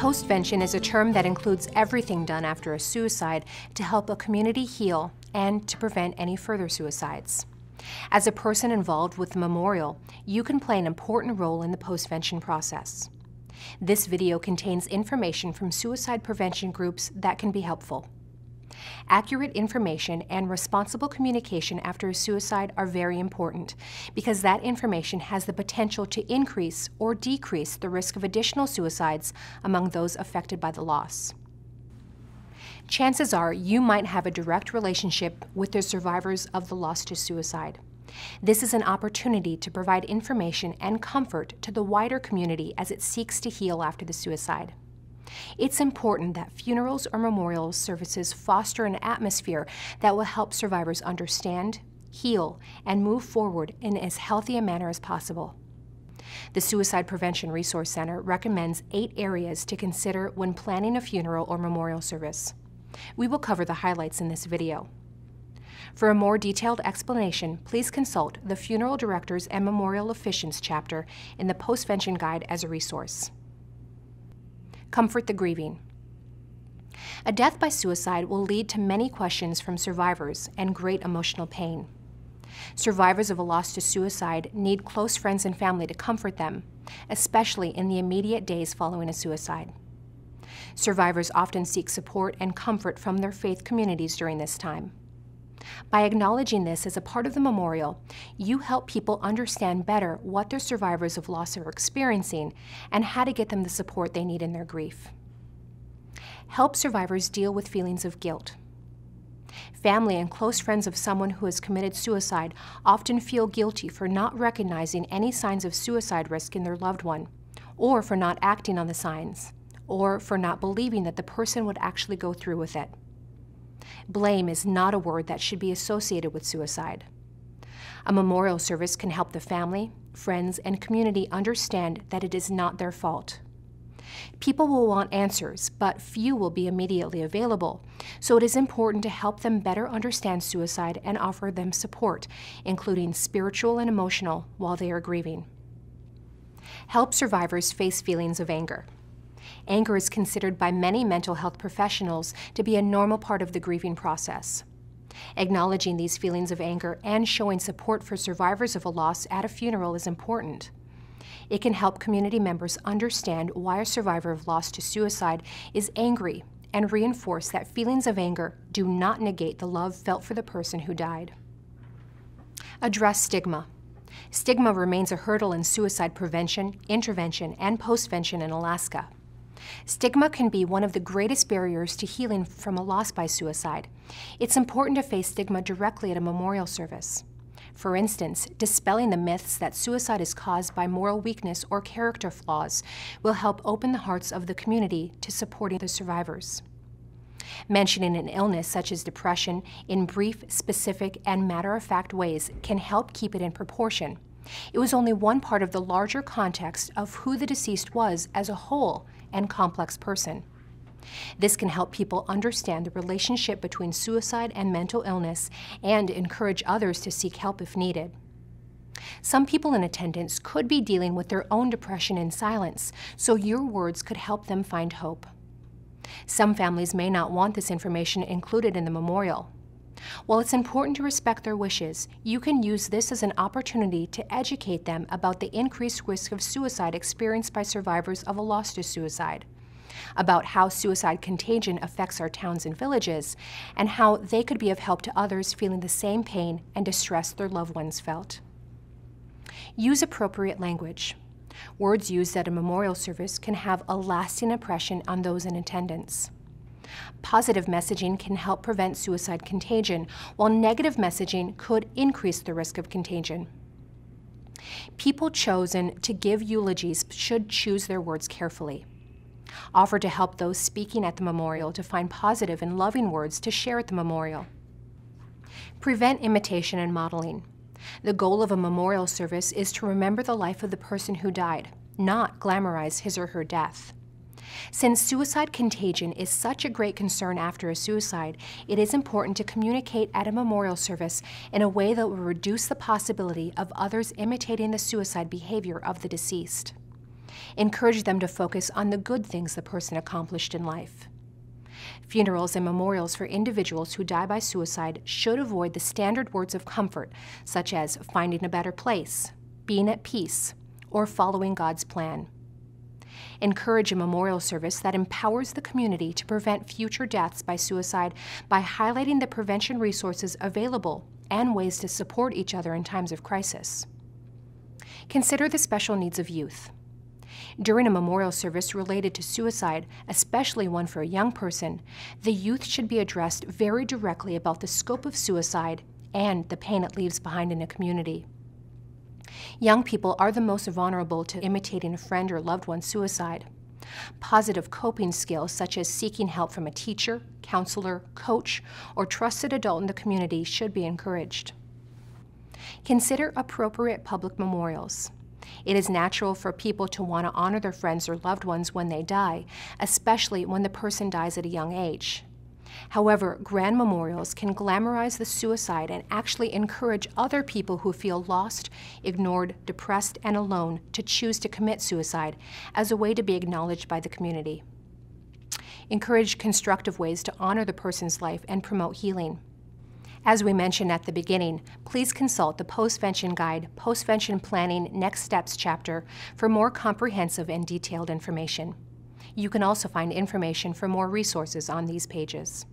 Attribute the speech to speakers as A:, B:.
A: Postvention is a term that includes everything done after a suicide to help a community heal and to prevent any further suicides. As a person involved with the memorial, you can play an important role in the postvention process. This video contains information from suicide prevention groups that can be helpful. Accurate information and responsible communication after a suicide are very important because that information has the potential to increase or decrease the risk of additional suicides among those affected by the loss. Chances are you might have a direct relationship with the survivors of the loss to suicide. This is an opportunity to provide information and comfort to the wider community as it seeks to heal after the suicide. It's important that funerals or memorial services foster an atmosphere that will help survivors understand, heal, and move forward in as healthy a manner as possible. The Suicide Prevention Resource Center recommends 8 areas to consider when planning a funeral or memorial service. We will cover the highlights in this video. For a more detailed explanation, please consult the Funeral Directors and Memorial Officiants chapter in the Postvention Guide as a resource. Comfort the grieving. A death by suicide will lead to many questions from survivors and great emotional pain. Survivors of a loss to suicide need close friends and family to comfort them, especially in the immediate days following a suicide. Survivors often seek support and comfort from their faith communities during this time. By acknowledging this as a part of the memorial, you help people understand better what their survivors of loss are experiencing and how to get them the support they need in their grief. Help survivors deal with feelings of guilt. Family and close friends of someone who has committed suicide often feel guilty for not recognizing any signs of suicide risk in their loved one, or for not acting on the signs, or for not believing that the person would actually go through with it. Blame is not a word that should be associated with suicide. A memorial service can help the family, friends, and community understand that it is not their fault. People will want answers, but few will be immediately available, so it is important to help them better understand suicide and offer them support, including spiritual and emotional, while they are grieving. Help survivors face feelings of anger. Anger is considered by many mental health professionals to be a normal part of the grieving process. Acknowledging these feelings of anger and showing support for survivors of a loss at a funeral is important. It can help community members understand why a survivor of loss to suicide is angry and reinforce that feelings of anger do not negate the love felt for the person who died. Address stigma. Stigma remains a hurdle in suicide prevention, intervention, and postvention in Alaska. Stigma can be one of the greatest barriers to healing from a loss by suicide. It's important to face stigma directly at a memorial service. For instance, dispelling the myths that suicide is caused by moral weakness or character flaws will help open the hearts of the community to supporting the survivors. Mentioning an illness such as depression in brief, specific, and matter-of-fact ways can help keep it in proportion. It was only one part of the larger context of who the deceased was as a whole and complex person. This can help people understand the relationship between suicide and mental illness and encourage others to seek help if needed. Some people in attendance could be dealing with their own depression in silence, so your words could help them find hope. Some families may not want this information included in the memorial. While it's important to respect their wishes, you can use this as an opportunity to educate them about the increased risk of suicide experienced by survivors of a loss to suicide, about how suicide contagion affects our towns and villages, and how they could be of help to others feeling the same pain and distress their loved ones felt. Use appropriate language. Words used at a memorial service can have a lasting impression on those in attendance. Positive messaging can help prevent suicide contagion, while negative messaging could increase the risk of contagion. People chosen to give eulogies should choose their words carefully. Offer to help those speaking at the memorial to find positive and loving words to share at the memorial. Prevent imitation and modeling. The goal of a memorial service is to remember the life of the person who died, not glamorize his or her death. Since suicide contagion is such a great concern after a suicide, it is important to communicate at a memorial service in a way that will reduce the possibility of others imitating the suicide behavior of the deceased. Encourage them to focus on the good things the person accomplished in life. Funerals and memorials for individuals who die by suicide should avoid the standard words of comfort, such as finding a better place, being at peace, or following God's plan. Encourage a memorial service that empowers the community to prevent future deaths by suicide by highlighting the prevention resources available and ways to support each other in times of crisis. Consider the special needs of youth. During a memorial service related to suicide, especially one for a young person, the youth should be addressed very directly about the scope of suicide and the pain it leaves behind in a community. Young people are the most vulnerable to imitating a friend or loved one's suicide. Positive coping skills such as seeking help from a teacher, counselor, coach, or trusted adult in the community should be encouraged. Consider appropriate public memorials. It is natural for people to want to honor their friends or loved ones when they die, especially when the person dies at a young age. However, grand memorials can glamorize the suicide and actually encourage other people who feel lost, ignored, depressed, and alone to choose to commit suicide as a way to be acknowledged by the community. Encourage constructive ways to honor the person's life and promote healing. As we mentioned at the beginning, please consult the Postvention Guide, Postvention Planning Next Steps chapter for more comprehensive and detailed information. You can also find information for more resources on these pages.